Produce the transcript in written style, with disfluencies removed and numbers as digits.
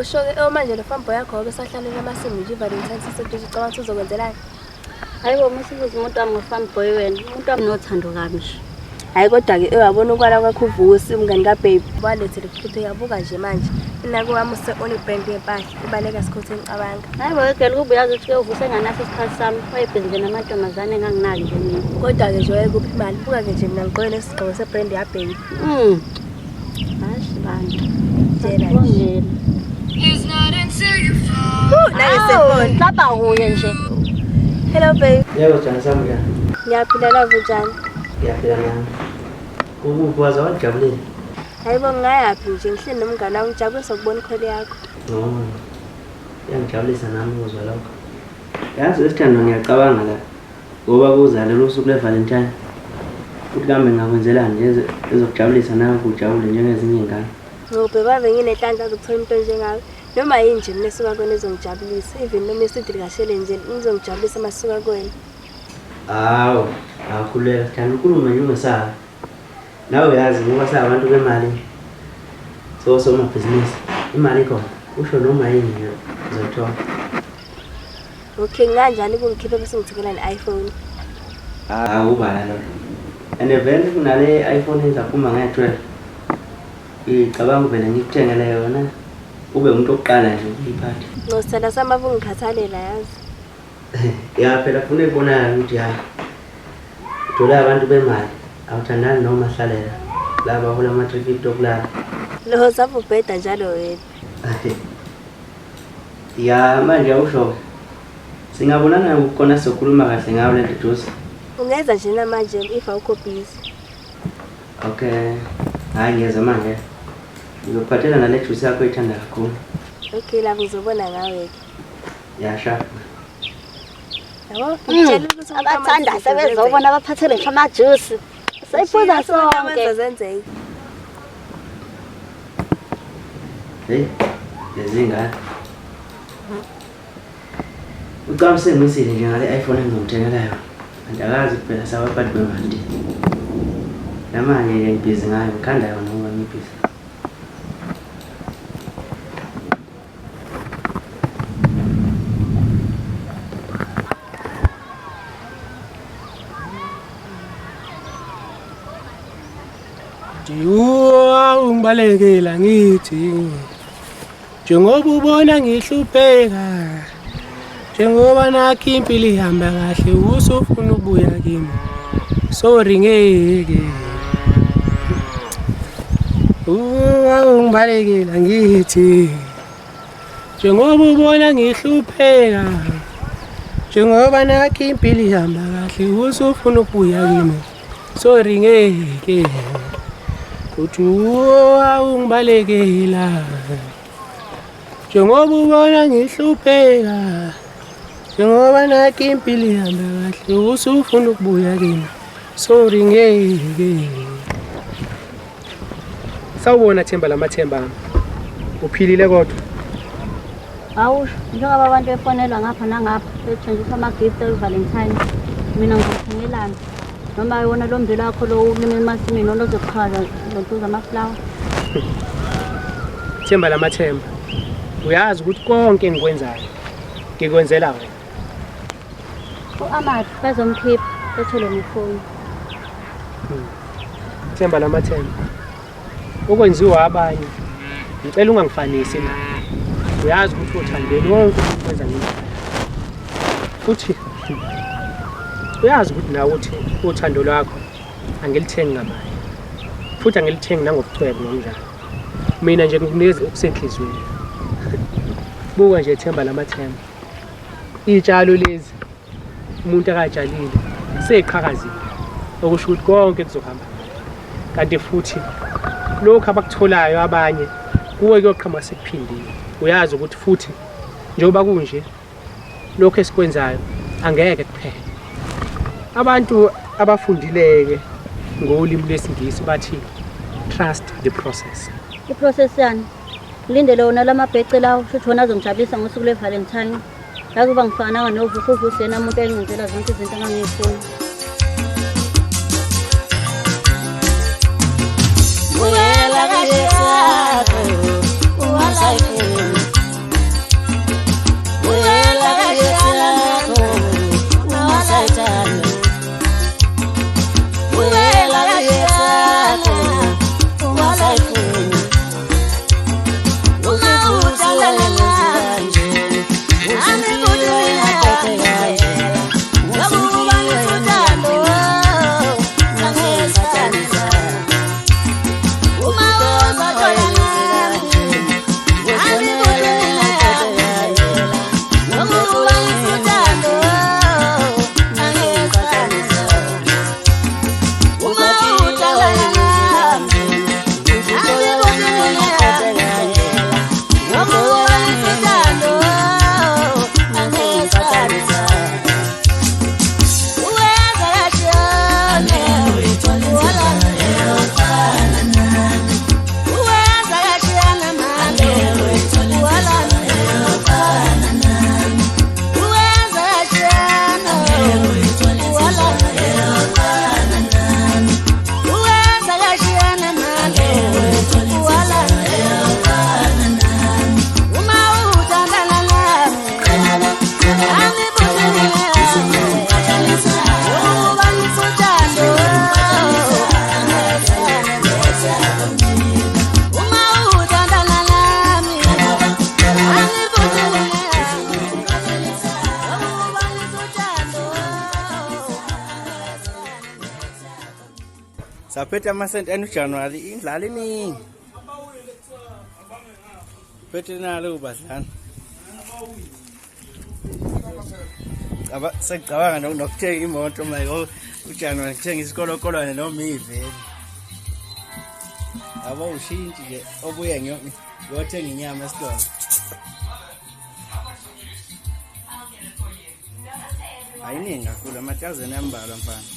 Awusho-ke manje lo fambo yakho besahlalela amasimu nje iValentine's iseduze ucabanga ukuthi uzokwenzelani? Hayibo masibuza umuntu wami ngo-fanboy wena. Umuntu wami nothando kabi nje. Hayi kodwa-ke ewabona ukwala kwakho uvusi umngani kaBabe walethele kuphuthe yabuka nje manje inake wami use-on brand yempahla ibaleka sikhothi engicabanga. Hayibo girl kuba uyazi ukuthi uvuse enganaso isikhathi sami wayebhizi namantombazane enganginaki nje mina. Kodwa-ke nje wayekuphi imali buka-ke nje mina ngiqoke nesigqoko sebrand yaBabe. Hashi bantu Tshela bongela nangesefoni. Hlaba kuye nje. Hello Babe. Yebo Jani sami njani? Ngiyaphila love njani? Ngiyaphila nami. Ukwaza wajabulile? Hayibo ngingayaphi nje ngihleli nomngane wami ngijabulisa ukubona ikhole yakho. Iyangijabulisa nami ukuzwa lokho. Yazi esithando ngiyacabanga la ngoba kuzale lo suku leValentine. Futhi kambe ngakwenzelani nje ezokujabulisa nawe kujabule njengezinye ingane. Ngobe bave nginenhlanhla zokuthola into njengawe. Noma yini nje mina esuka kwena ezongijabulisa. Even noma isithi likashele nje ngizongijabulisa masuka kwena. Hawu, akukhuleka sithanda ukhuluma nje ungesabi. Nawe uyazi ngoba sabantu bemali. Somabhizinisi. Imali ikhona. Usho noma yini nje uzothola. Okay nganjani kungikhiphe bese ngithekela ne-iPhone. Ubala lo. And vele kunale iPhone ezaphuma nge-12. Ngicabanga vele ngikuthengele yona. Ube umuntu oqala nje ukuyiphatha. Ngosithanda sami avungikhathalela yazi. Ya phela kufanele kubonakala ukuthi hayi. Uthola abantu bemali. Awuthandani noma hlalela. Laba hola ama-traffic okulala. Lo zavu ubheda njalo wena. Ya manje awusho. Singabonana ukona sokhuluma kahle ngawe le ntosi. Ungenza nje namanje if awukho busy. Okay. Hayi ngiyeza manje. Ngizophathela nale juice yakho ethanda kakhulu. Okay la ngizobona ngawe ke. Ya sharp. Yabo ngitshela ukuthi Abathanda sebezobona abaphathele ngisho amajuice. Sayiphuza sonke. Zenzeke. Hey. Lezingane. Uqamse ngisile nje ngale iPhone engizomthengela yona. Andakazi kuphela sabaphathi bemali. Namanje ngibhizi ngayo ngikhanda yona ngoba ngibhizi. Ungibalekela ngithi njengoba ubona ngihlupheka njengoba nakho impilo ihamba kahle usufuna ubuya kimi sorry ngeke ungibalekela ngithi njengoba ubona ngihlupheka njengoba nakho impilo ihamba kahle usufuna ubuya kimi sorry ngeke uthi ungibalekela njengoba ubona ngihlupheka njengoba nakho impilo ihamba kahle usufuna ukubuya kimi sorry ngeke sawubona Themba lamathemba uphilile kodwa Awusho njengoba abantu befonelwa ngapha nangapha bethenjiswa ama-gift eValentine mina ngizothengelana noma yona lo mmbila wakho lo ulime emasimini olozokhala lontuza amaflower. Themba lamathemba uyazi ukuthi konke engikwenzayo ngikwenzela wena. U-Amad bezomkhipha bethole ngefoni. Themba lamathemba okwenziwa abanye ngicela ungangifanisi la. Uyazi ukuthi uthandeni wonke umuntu wenza ngendlela futhi uyazi ukuthi nawe uthi uthando lwakho angilithengi ngamali futhi angilithengi nangobucwebe nomdlalo. Mina nje ngikunikeza okusenhlizweni. Buka nje Themba lamathemba iy'tshalo lezi umuntu akatshalile seyiqhakazile okusho ukuthi konke kuzohamba kanti futhi lokhu abakutholayo abanye kuwe kuyoqhamuka sekuphindile. Uyazi ukuthi futhi njengoba kunje lokho esikwenzayo angeke kuphele. Abantu abafundileke ngolimi lwesiNgisi bathi trust the process. I-process yani ngilindele wona lamabhece lawo futhi wona azongijabulisa ngosuku leValentine. La kuba ngifananga novusi yena umuntu engenzela zonke izinto angangifuni. Uyela kahle yakho, uwasayifuni. Saphethe amasenti enu January indlala iningi. Phethe nalo bazana. Sengicabanga nokuthenga imoto manje uJanuary ngithenga isikolokolwane noma iveni. Aba ushintshi nje obuye ngiyothenga inyama esitolo. Ayiningi kakhulu ama-1000 ambalwa mfana.